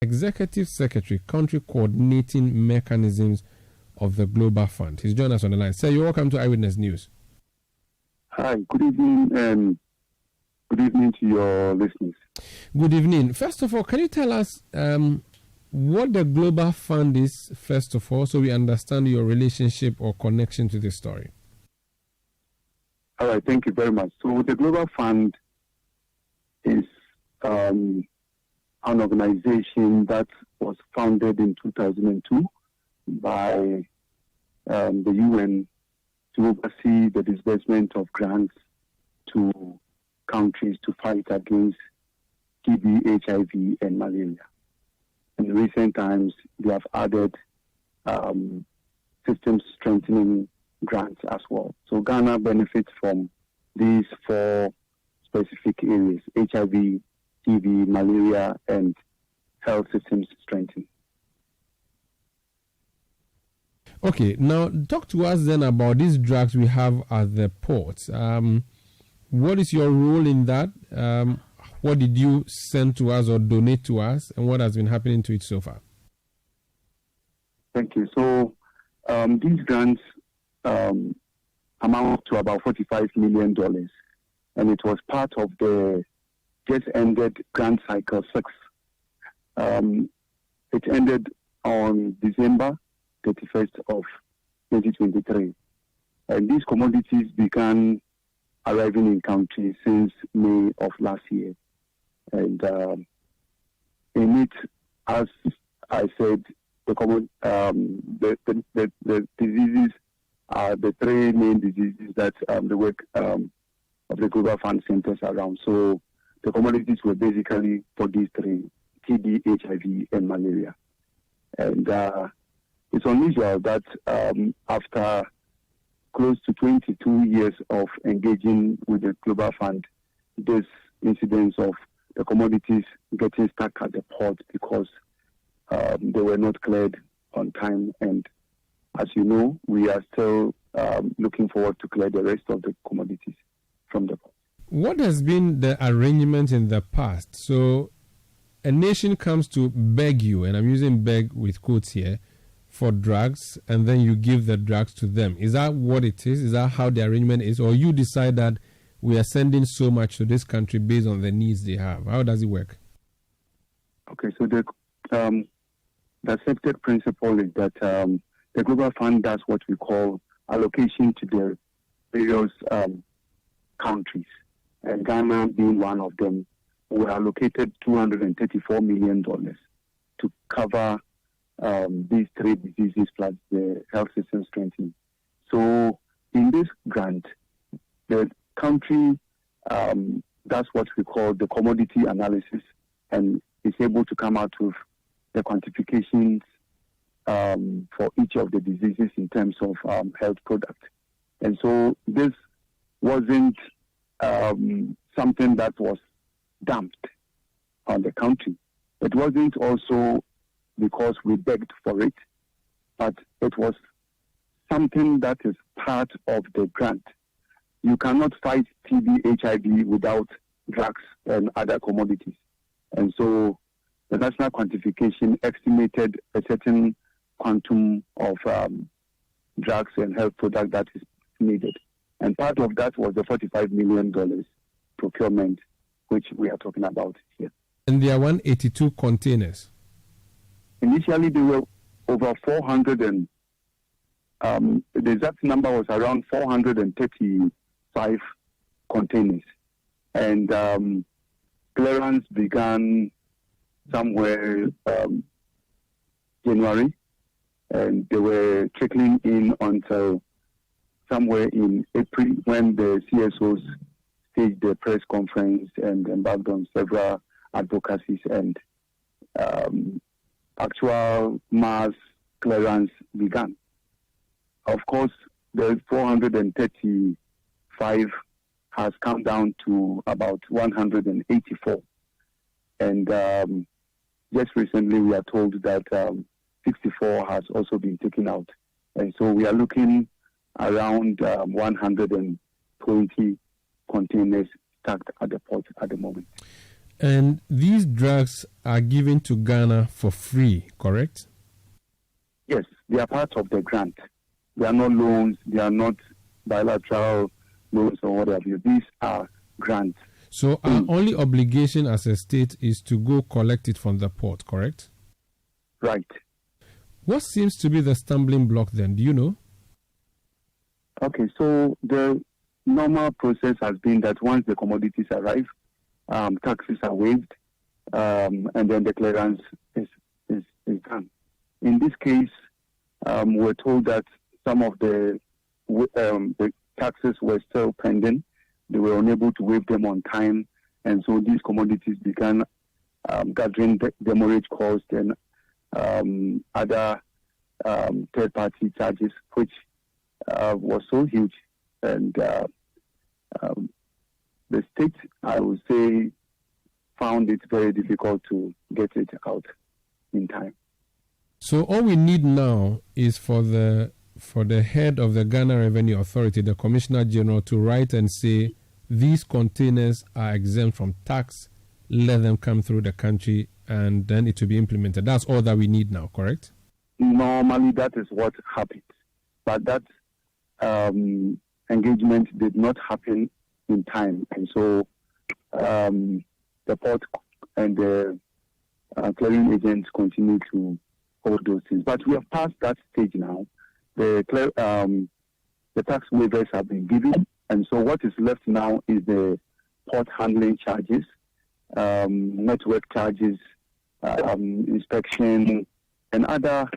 Executive Secretary, Country Coordinating Mechanisms of the Global Fund. He's joined us on the line. Sir, you're welcome to Eyewitness News. Hi, good evening, and good evening to your listeners. Good evening. First of all, can you tell us what the Global Fund is, first of all, so we understand your relationship or connection to this story? All right, thank you very much. So the Global Fund is an organization that was founded in 2002 by the UN to oversee the disbursement of grants to countries to fight against TB, HIV, and malaria. In recent times, they have added system strengthening grants as well. So Ghana benefits from these four specific areas: HIV, TB, malaria, and health systems strengthening. Okay, now talk to us then about these drugs we have at the ports. What is your role in that? What did you send to us or donate to us, and what has been happening to it so far? Thank you. So these grants amount to about $45 million, and it was part of the just ended grant cycle 6. It ended on December 31st of 2023. And these commodities began arriving in countries since May of last year. And in it, as I said, the diseases are the three main diseases that the work of the Global Fund centers around. So the commodities were basically for these three: TB, HIV, and malaria. And it's unusual that after close to 22 years of engaging with the Global Fund, this incidence of the commodities getting stuck at the port because they were not cleared on time. And as you know, we are still looking forward to clear the rest of the commodities from the port. What has been the arrangement in the past? So a nation comes to beg you, and I'm using beg with quotes here, for drugs, and then you give the drugs to them. Is that what it is? Is that how the arrangement is? Or you decide that we are sending so much to this country based on the needs they have? How does it work? Okay, so the accepted principle is that the Global Fund does what we call allocation to the various countries, and Ghana being one of them. We allocated $234 million to cover these three diseases plus the health system strengthening. So in this grant, the country does what we call the commodity analysis and is able to come out with the quantifications for each of the diseases in terms of health product. And so this wasn't something that was dumped on the country. It wasn't also because we begged for it, but it was something that is part of the grant. You cannot fight TB, HIV without drugs and other commodities. And so the national quantification estimated a certain quantum of drugs and health product that is needed. And part of that was the $45 million procurement, which we are talking about here. And there are 182 containers. Initially, there were over 400 and the exact number was around 435 containers. And clearance began somewhere January, and they were trickling in until somewhere in April when the CSOs staged the press conference and embarked on several advocacies, and actual mass clearance began. Of course, the 435 has come down to about 184. And just recently we are told that 64 has also been taken out. And so we are looking around 120 containers stacked at the port at the moment. And these drugs are given to Ghana for free, correct? Yes, they are part of the grant. They are not loans, they are not bilateral loans or whatever. These are grants. So our only obligation as a state is to go collect it from the port, correct? Right. What seems to be the stumbling block then? Do you know? Okay, so the normal process has been that once the commodities arrive, taxes are waived, and then the clearance is done. In this case, we're told that some of the taxes were still pending. They were unable to waive them on time, and so these commodities began gathering demurrage costs and other third-party charges, which was so huge. And the state, I would say, found it very difficult to get it out in time. So all we need now is for the head of the Ghana Revenue Authority, the Commissioner General, to write and say these containers are exempt from tax, let them come through the country, and then it will be implemented. That's all that we need now, correct? Normally that is what happens. But that engagement did not happen in time. And so the port and the clearing agents continue to hold those things. But we have passed that stage now. The tax waivers have been given. And so what is left now is the port handling charges, network charges, inspection, and other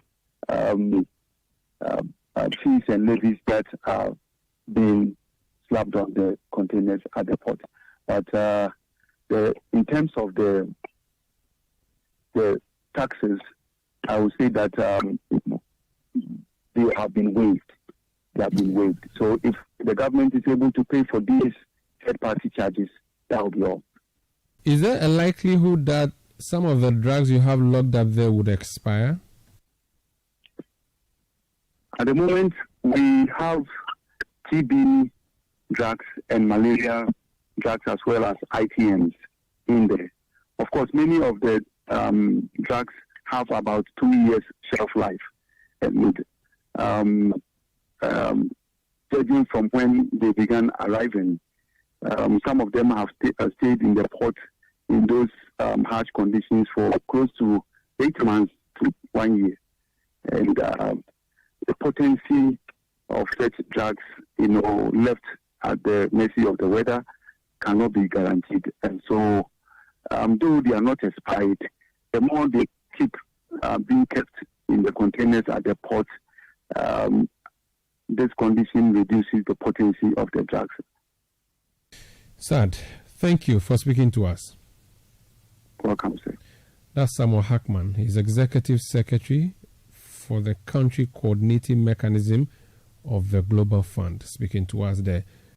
fees and levies that are being slapped on the containers at the port. But in terms of the taxes, I would say that they have been waived. They have been waived. So if the government is able to pay for these third-party charges, that will be all. Is there a likelihood that some of the drugs you have locked up there would expire? At the moment, we have TB drugs and malaria drugs as well as ITMs in there. Of course, many of the drugs have about 2 years shelf life. And judging from when they began arriving, some of them have stayed in the port in those harsh conditions for close to 8 months to 1 year. And the potency of such drugs, left at the mercy of the weather cannot be guaranteed. And so, though they are not expired, the more they keep being kept in the containers at the port, this condition reduces the potency of the drugs. Sad. Thank you for speaking to us. Welcome, sir. That's Samuel Hackman. He's Executive Secretary for the Country Coordinating Mechanism of the Global Fund, speaking to us there.